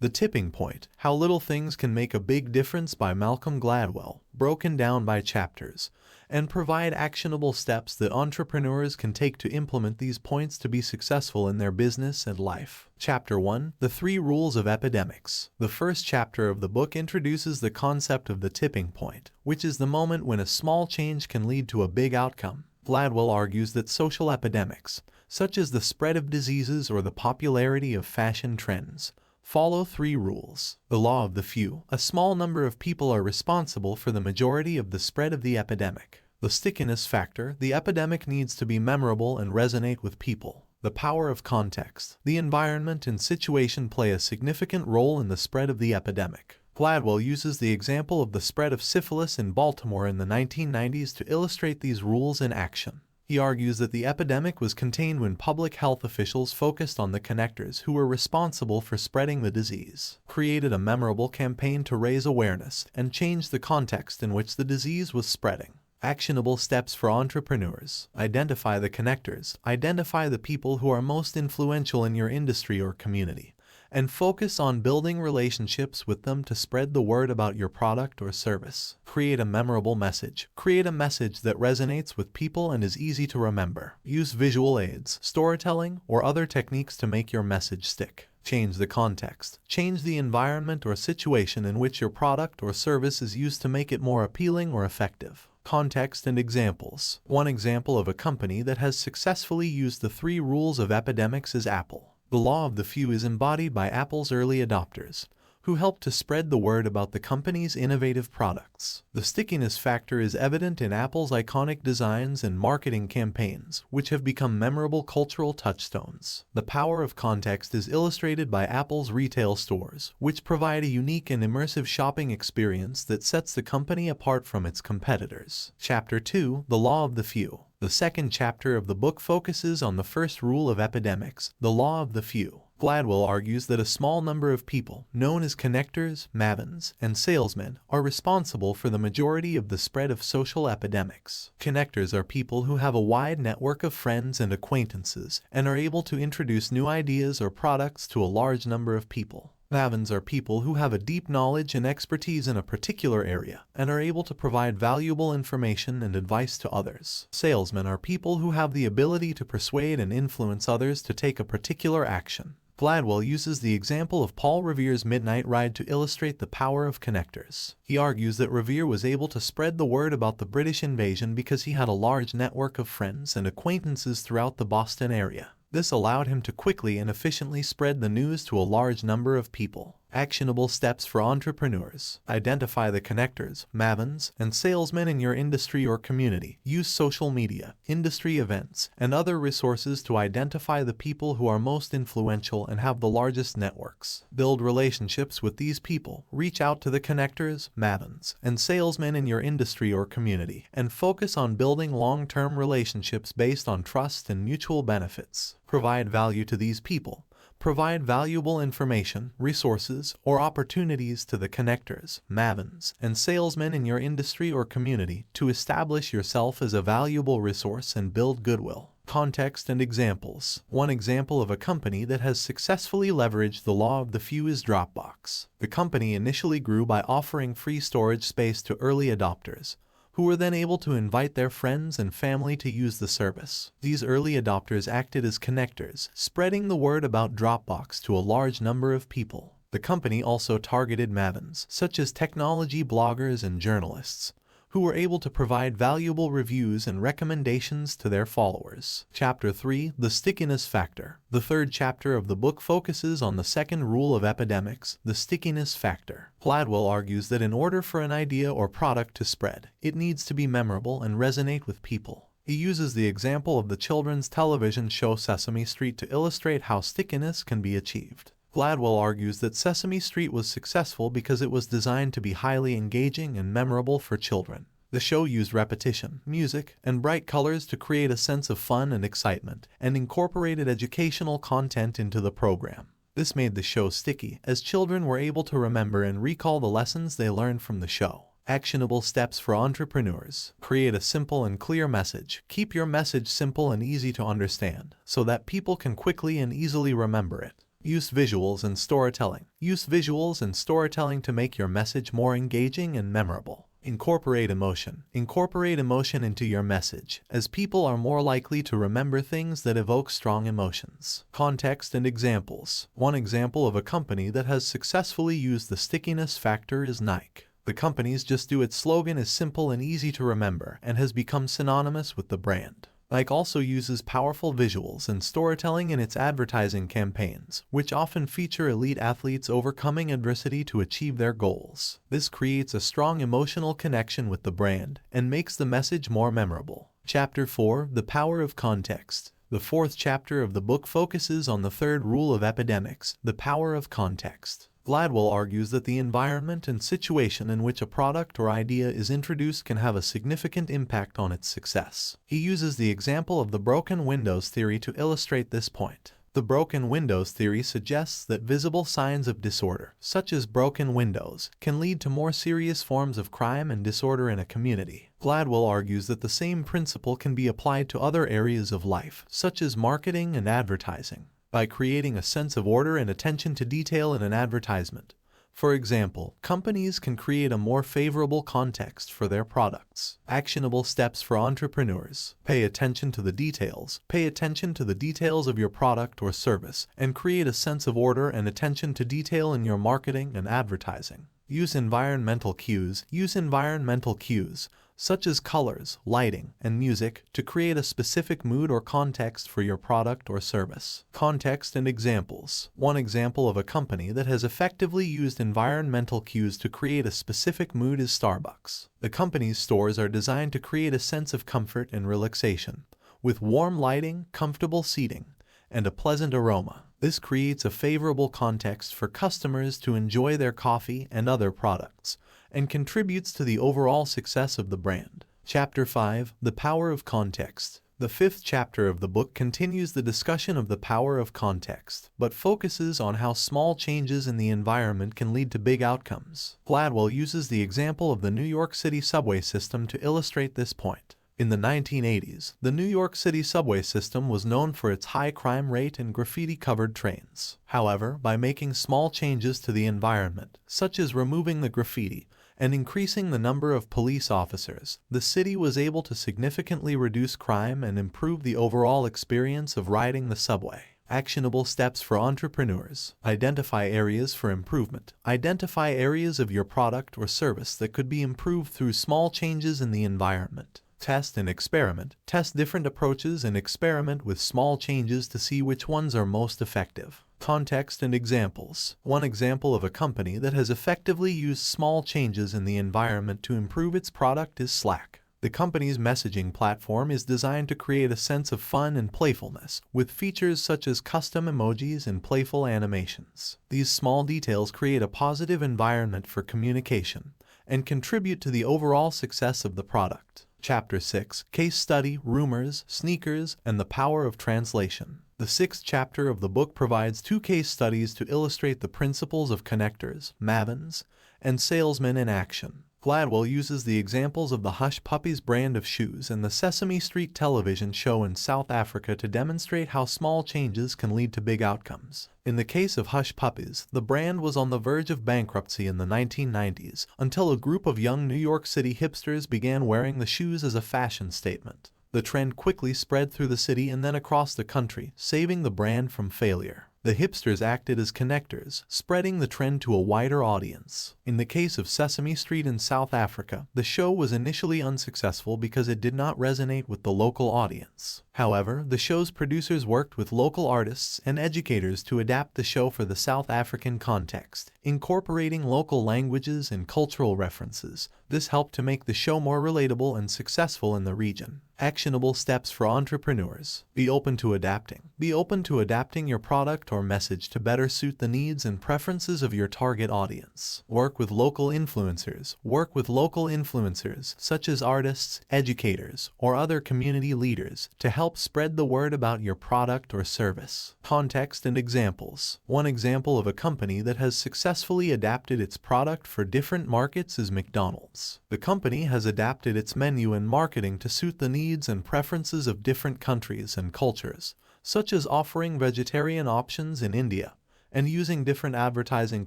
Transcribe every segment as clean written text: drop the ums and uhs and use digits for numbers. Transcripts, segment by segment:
The Tipping Point: How Little Things Can Make a Big Difference by Malcolm Gladwell, broken down by chapters, and provide actionable steps that entrepreneurs can take to implement these points to be successful in their business and life. Chapter 1: The 3 Rules of Epidemics. The first chapter of the book introduces the concept of the tipping point, which is the moment when a small change can lead to a big outcome. Gladwell argues that social epidemics, such as the spread of diseases or the popularity of fashion trends, follow 3 rules. The law of the few: a small number of people are responsible for the majority of the spread of the epidemic. The stickiness factor: the epidemic needs to be memorable and resonate with people. The power of context: the environment and situation play a significant role in the spread of the epidemic. Gladwell uses the example of the spread of syphilis in Baltimore in the 1990s to illustrate these rules in action. He argues that the epidemic was contained when public health officials focused on the connectors who were responsible for spreading the disease, created a memorable campaign to raise awareness, and changed the context in which the disease was spreading. Actionable steps for entrepreneurs: identify the connectors, identify the people who are most influential in your industry or community, and focus on building relationships with them to spread the word about your product or service. Create a memorable message. Create a message that resonates with people and is easy to remember. Use visual aids, storytelling, or other techniques to make your message stick. Change the context. Change the environment or situation in which your product or service is used to make it more appealing or effective. Context and examples. One example of a company that has successfully used the 3 rules of epidemics is Apple. The law of the few is embodied by Apple's early adopters, who helped to spread the word about the company's innovative products. The stickiness factor is evident in Apple's iconic designs and marketing campaigns, which have become memorable cultural touchstones. The power of context is illustrated by Apple's retail stores, which provide a unique and immersive shopping experience that sets the company apart from its competitors. Chapter 2: The Law of the Few. The second chapter of the book focuses on the first rule of epidemics, the law of the few. Gladwell argues that a small number of people, known as connectors, mavens, and salesmen, are responsible for the majority of the spread of social epidemics. Connectors are people who have a wide network of friends and acquaintances and are able to introduce new ideas or products to a large number of people. Mavens are people who have a deep knowledge and expertise in a particular area and are able to provide valuable information and advice to others. Salesmen are people who have the ability to persuade and influence others to take a particular action. Gladwell uses the example of Paul Revere's midnight ride to illustrate the power of connectors. He argues that Revere was able to spread the word about the British invasion because he had a large network of friends and acquaintances throughout the Boston area. This allowed him to quickly and efficiently spread the news to a large number of people. Actionable steps for entrepreneurs: identify the connectors, mavens, and salesmen in your industry or community. Use social media, industry events, and other resources to identify the people who are most influential and have the largest networks. Build relationships with these people. Reach out to the connectors, mavens, and salesmen in your industry or community, and focus on building long-term relationships based on trust and mutual benefits. Provide value to these people. Provide valuable information, resources, or opportunities to the connectors, mavens, and salesmen in your industry or community to establish yourself as a valuable resource and build goodwill. Context and examples. One example of a company that has successfully leveraged the law of the few is Dropbox. The company initially grew by offering free storage space to early adopters, who were then able to invite their friends and family to use the service. These early adopters acted as connectors, spreading the word about Dropbox to a large number of people. The company also targeted mavens, such as technology bloggers and journalists, who were able to provide valuable reviews and recommendations to their followers. Chapter 3: The Stickiness Factor. The third chapter of the book focuses on the second rule of epidemics, the stickiness factor. Gladwell argues that in order for an idea or product to spread, it needs to be memorable and resonate with people. He uses the example of the children's television show Sesame Street to illustrate how stickiness can be achieved. Gladwell argues that Sesame Street was successful because it was designed to be highly engaging and memorable for children. The show used repetition, music, and bright colors to create a sense of fun and excitement, and incorporated educational content into the program. This made the show sticky, as children were able to remember and recall the lessons they learned from the show. Actionable steps for entrepreneurs. Create a simple and clear message. Keep your message simple and easy to understand, so that people can quickly and easily remember it. Use visuals and storytelling. Use visuals and storytelling to make your message more engaging and memorable. Incorporate emotion. Incorporate emotion into your message, as people are more likely to remember things that evoke strong emotions. Context and examples. One example of a company that has successfully used the stickiness factor is Nike. The company's "Just Do It" slogan is simple and easy to remember and has become synonymous with the brand. Nike also uses powerful visuals and storytelling in its advertising campaigns, which often feature elite athletes overcoming adversity to achieve their goals. This creates a strong emotional connection with the brand and makes the message more memorable. Chapter 4: The Power of Context. The fourth chapter of the book focuses on the third rule of epidemics, the power of context. Gladwell argues that the environment and situation in which a product or idea is introduced can have a significant impact on its success. He uses the example of the broken windows theory to illustrate this point. The broken windows theory suggests that visible signs of disorder, such as broken windows, can lead to more serious forms of crime and disorder in a community. Gladwell argues that the same principle can be applied to other areas of life, such as marketing and advertising. By creating a sense of order and attention to detail in an advertisement. For example, companies can create a more favorable context for their products. Actionable steps for entrepreneurs. Pay attention to the details. Pay attention to the details of your product or service, and create a sense of order and attention to detail in your marketing and advertising. Use environmental cues. Use environmental cues, such as colors, lighting, and music, to create a specific mood or context for your product or service. Context and examples. One example of a company that has effectively used environmental cues to create a specific mood is Starbucks. The company's stores are designed to create a sense of comfort and relaxation, with warm lighting, comfortable seating, and a pleasant aroma. This creates a favorable context for customers to enjoy their coffee and other products, and contributes to the overall success of the brand. Chapter 5: The Power of Context. The fifth chapter of the book continues the discussion of the power of context, but focuses on how small changes in the environment can lead to big outcomes. Gladwell uses the example of the New York City subway system to illustrate this point. In the 1980s, the New York City subway system was known for its high crime rate and graffiti-covered trains. However, by making small changes to the environment, such as removing the graffiti and increasing the number of police officers, the city was able to significantly reduce crime and improve the overall experience of riding the subway. Actionable steps for entrepreneurs. Identify areas for improvement. Identify areas of your product or service that could be improved through small changes in the environment. Test and experiment. Test different approaches and experiment with small changes to see which ones are most effective. Context and examples. One example of a company that has effectively used small changes in the environment to improve its product is Slack. The company's messaging platform is designed to create a sense of fun and playfulness, with features such as custom emojis and playful animations. These small details create a positive environment for communication and contribute to the overall success of the product. Chapter 6: Case Study, Rumors, Sneakers, and the Power of Translation. The sixth chapter of the book provides two case studies to illustrate the principles of connectors, mavens, and salesmen in action. Gladwell uses the examples of the Hush Puppies brand of shoes and the Sesame Street television show in South Africa to demonstrate how small changes can lead to big outcomes. In the case of Hush Puppies, the brand was on the verge of bankruptcy in the 1990s until a group of young New York City hipsters began wearing the shoes as a fashion statement. The trend quickly spread through the city and then across the country, saving the brand from failure. The hipsters acted as connectors, spreading the trend to a wider audience. In the case of Sesame Street in South Africa, the show was initially unsuccessful because it did not resonate with the local audience. However, the show's producers worked with local artists and educators to adapt the show for the South African context, incorporating local languages and cultural references. This helped to make the show more relatable and successful in the region. Actionable steps for entrepreneurs. Be open to adapting. Be open to adapting your product or message to better suit the needs and preferences of your target audience. Work with local influencers. Work with local influencers, such as artists, educators, or other community leaders, to help spread the word about your product or service. Context and examples. One example of a company that has successfully adapted its product for different markets is McDonald's. The company has adapted its menu and marketing to suit the needs and preferences of different countries and cultures, such as offering vegetarian options in India and using different advertising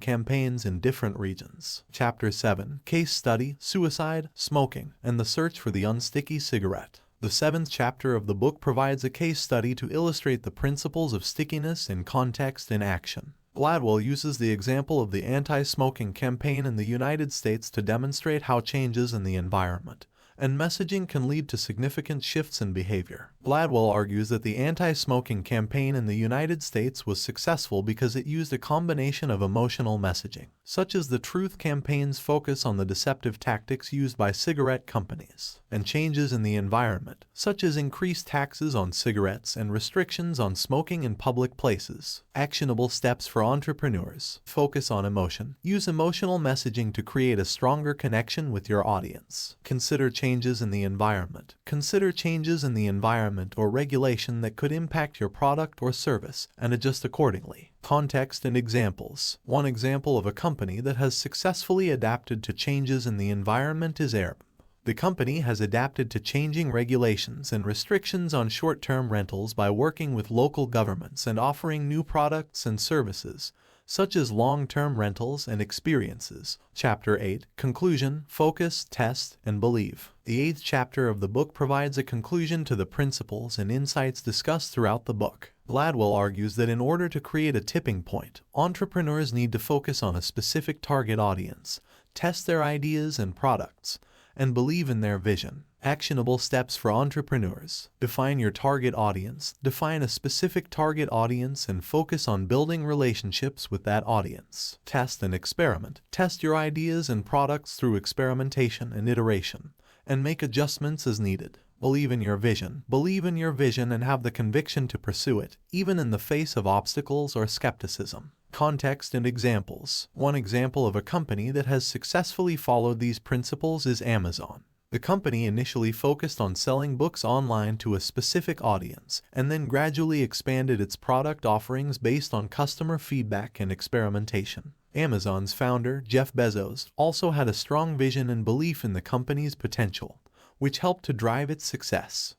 campaigns in different regions. Chapter 7. Case Study, Suicide, Smoking, and the Search for the Unsticky Cigarette. The 7th chapter of the book provides a case study to illustrate the principles of stickiness in context and action. Gladwell uses the example of the anti-smoking campaign in the United States to demonstrate how changes in the environment and messaging can lead to significant shifts in behavior. Gladwell argues that the anti-smoking campaign in the United States was successful because it used a combination of emotional messaging, such as the Truth campaign's focus on the deceptive tactics used by cigarette companies, and changes in the environment, such as increased taxes on cigarettes and restrictions on smoking in public places. Actionable steps for entrepreneurs. Focus on emotion. Use emotional messaging to create a stronger connection with your audience. Consider changes in the environment. Consider changes in the environment or regulation that could impact your product or service and adjust accordingly. Context and examples. One example of a company that has successfully adapted to changes in the environment is Airbnb. The company has adapted to changing regulations and restrictions on short-term rentals by working with local governments and offering new products and services, such as long-term rentals and experiences. Chapter 8. Conclusion, Focus, Test, and Believe. The 8th chapter of the book provides a conclusion to the principles and insights discussed throughout the book. Gladwell argues that in order to create a tipping point, entrepreneurs need to focus on a specific target audience, test their ideas and products, and believe in their vision. Actionable steps for entrepreneurs. Define your target audience. Define a specific target audience and focus on building relationships with that audience. Test and experiment. Test your ideas and products through experimentation and iteration, and make adjustments as needed. Believe in your vision. Believe in your vision and have the conviction to pursue it, even in the face of obstacles or skepticism. Context and examples. One example of a company that has successfully followed these principles is Amazon. The company initially focused on selling books online to a specific audience, and then gradually expanded its product offerings based on customer feedback and experimentation. Amazon's founder, Jeff Bezos, also had a strong vision and belief in the company's potential, which helped to drive its success.